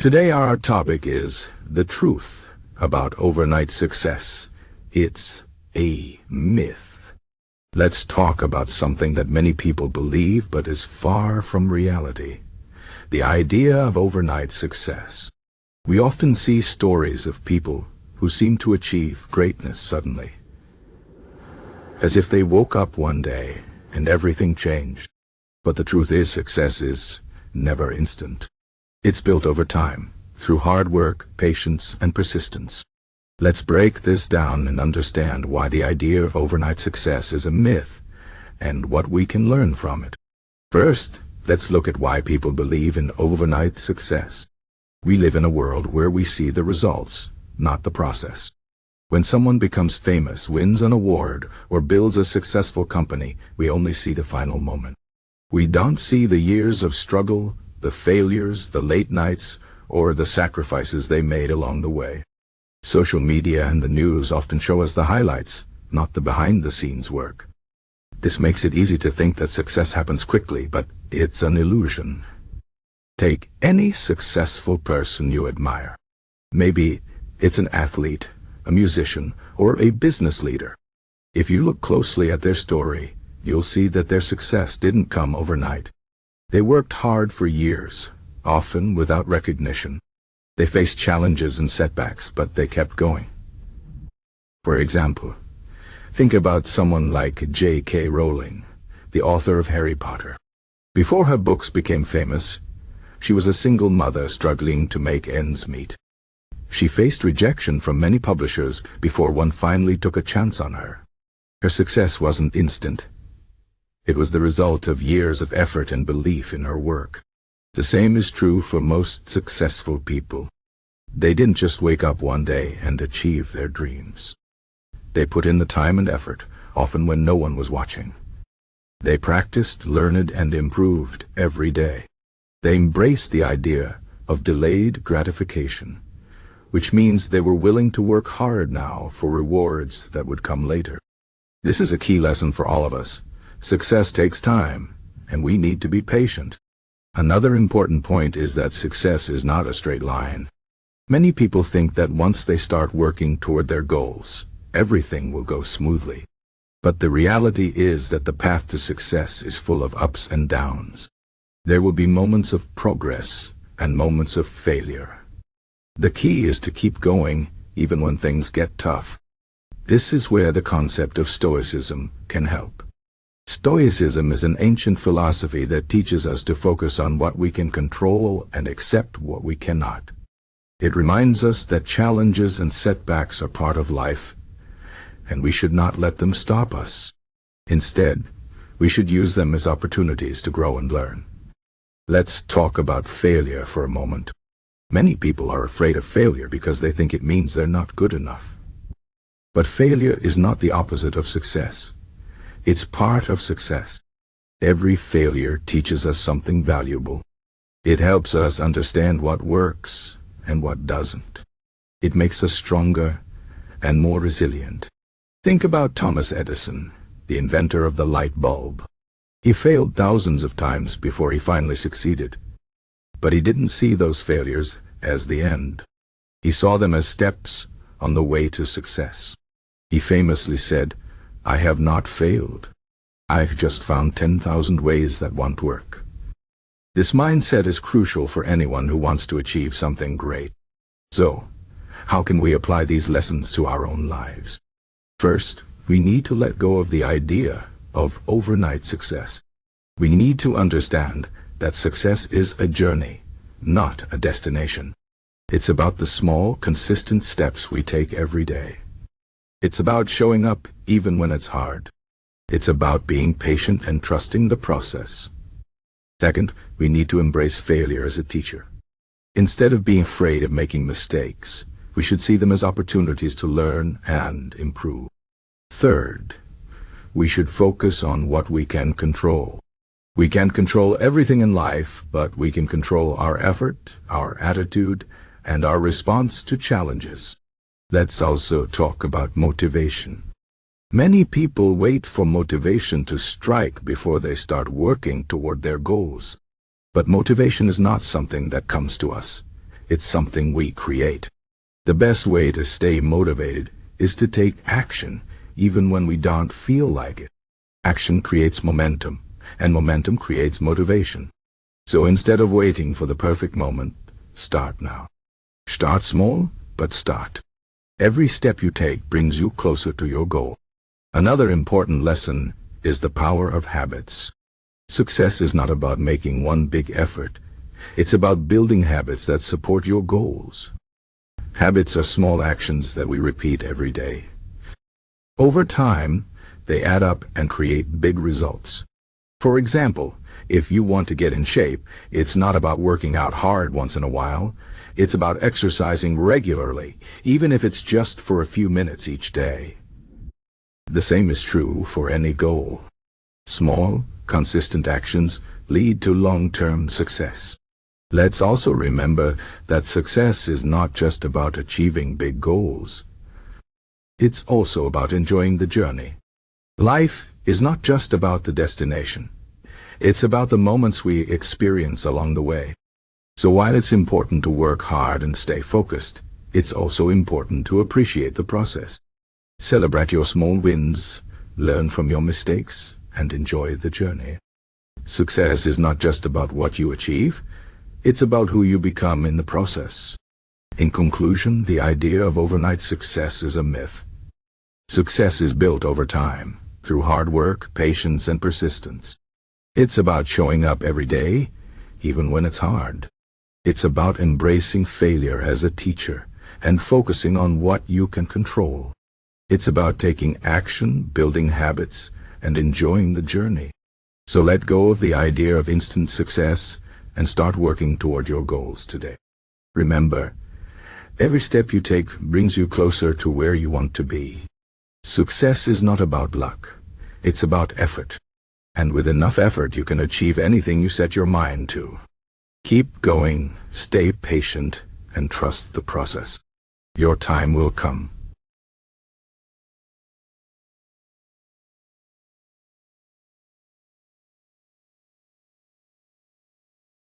Today our topic is the truth about overnight success. It's a myth. Let's talk about something that many people believe but is far from reality. The idea of overnight success. We often see stories of people who seem to achieve greatness suddenly, as if they woke up one day and everything changed. But the truth is, success is never instant. It's built over time, through hard work, patience, and persistence. Let's break this down and understand why the idea of overnight success is a myth, and what we can learn from it. First, let's look at why people believe in overnight success. We live in a world where we see the results, not the process. When someone becomes famous, wins an award, or builds a successful company, we only see the final moment. We don't see the years of struggle, the failures, the late nights, or the sacrifices they made along the way. Social media and the news often show us the highlights, not the behind-the-scenes work. This makes it easy to think that success happens quickly, but it's an illusion. Take any successful person you admire. Maybe it's an athlete, a musician, or a business leader. If you look closely at their story, you'll see that their success didn't come overnight. They worked hard for years, often without recognition. They faced challenges and setbacks, but they kept going. For example, think about someone like J.K. Rowling, the author of Harry Potter. Before her books became famous, she was a single mother struggling to make ends meet. She faced rejection from many publishers before one finally took a chance on her. Her success wasn't instant. It was the result of years of effort and belief in her work. The same is true for most successful people. They didn't just wake up one day and achieve their dreams. They put in the time and effort, often when no one was watching. They practiced, learned, and improved every day. They embraced the idea of delayed gratification, which means they were willing to work hard now for rewards that would come later. This is a key lesson for all of us. Success takes time, and we need to be patient. Another important point is that success is not a straight line. Many people think that once they start working toward their goals, everything will go smoothly. But the reality is that the path to success is full of ups and downs. There will be moments of progress and moments of failure. The key is to keep going even when things get tough. This is where the concept of Stoicism can help. Stoicism is an ancient philosophy that teaches us to focus on what we can control and accept what we cannot. It reminds us that challenges and setbacks are part of life, and we should not let them stop us. Instead, we should use them as opportunities to grow and learn. Let's talk about failure for a moment. Many people are afraid of failure because they think it means they're not good enough. But failure is not the opposite of success. It's part of success. Every failure teaches us something valuable. It helps us understand what works and what doesn't. It makes us stronger and more resilient. Think about Thomas Edison, the inventor of the light bulb. He failed thousands of times before he finally succeeded. But he didn't see those failures as the end. He saw them as steps on the way to success. He famously said, "I have not failed. I've just found 10,000 ways that won't work." This mindset is crucial for anyone who wants to achieve something great. So, how can we apply these lessons to our own lives? First, we need to let go of the idea of overnight success. We need to understand that success is a journey, not a destination. It's about the small, consistent steps we take every day. It's about showing up even when it's hard. It's about being patient and trusting the process. Second, we need to embrace failure as a teacher. Instead of being afraid of making mistakes, we should see them as opportunities to learn and improve. Third, we should focus on what we can control. We can't control everything in life, but we can control our effort, our attitude, and our response to challenges. Let's also talk about motivation. Many people wait for motivation to strike before they start working toward their goals. But motivation is not something that comes to us. It's something we create. The best way to stay motivated is to take action, even when we don't feel like it. Action creates momentum, and momentum creates motivation. So instead of waiting for the perfect moment, start now. Start small, but start. Every step you take brings you closer to your goal. Another important lesson is the power of habits. Success is not about making one big effort. It's about building habits that support your goals. Habits are small actions that we repeat every day. Over time, they add up and create big results. For example, if you want to get in shape, it's not about working out hard once in a while. It's about exercising regularly, even if it's just for a few minutes each day. The same is true for any goal. Small, consistent actions lead to long-term success. Let's also remember that success is not just about achieving big goals. It's also about enjoying the journey. Life is not just about the destination. It's about the moments we experience along the way. So while it's important to work hard and stay focused, it's also important to appreciate the process. Celebrate your small wins, learn from your mistakes, and enjoy the journey. Success is not just about what you achieve, it's about who you become in the process. In conclusion, the idea of overnight success is a myth. Success is built over time, through hard work, patience, and persistence. It's about showing up every day, even when it's hard. It's about embracing failure as a teacher and focusing on what you can control. It's about taking action, building habits, and enjoying the journey. So let go of the idea of instant success and start working toward your goals today. Remember, every step you take brings you closer to where you want to be. Success is not about luck. It's about effort. And with enough effort, you can achieve anything you set your mind to. Keep going, stay patient, and trust the process. Your time will come.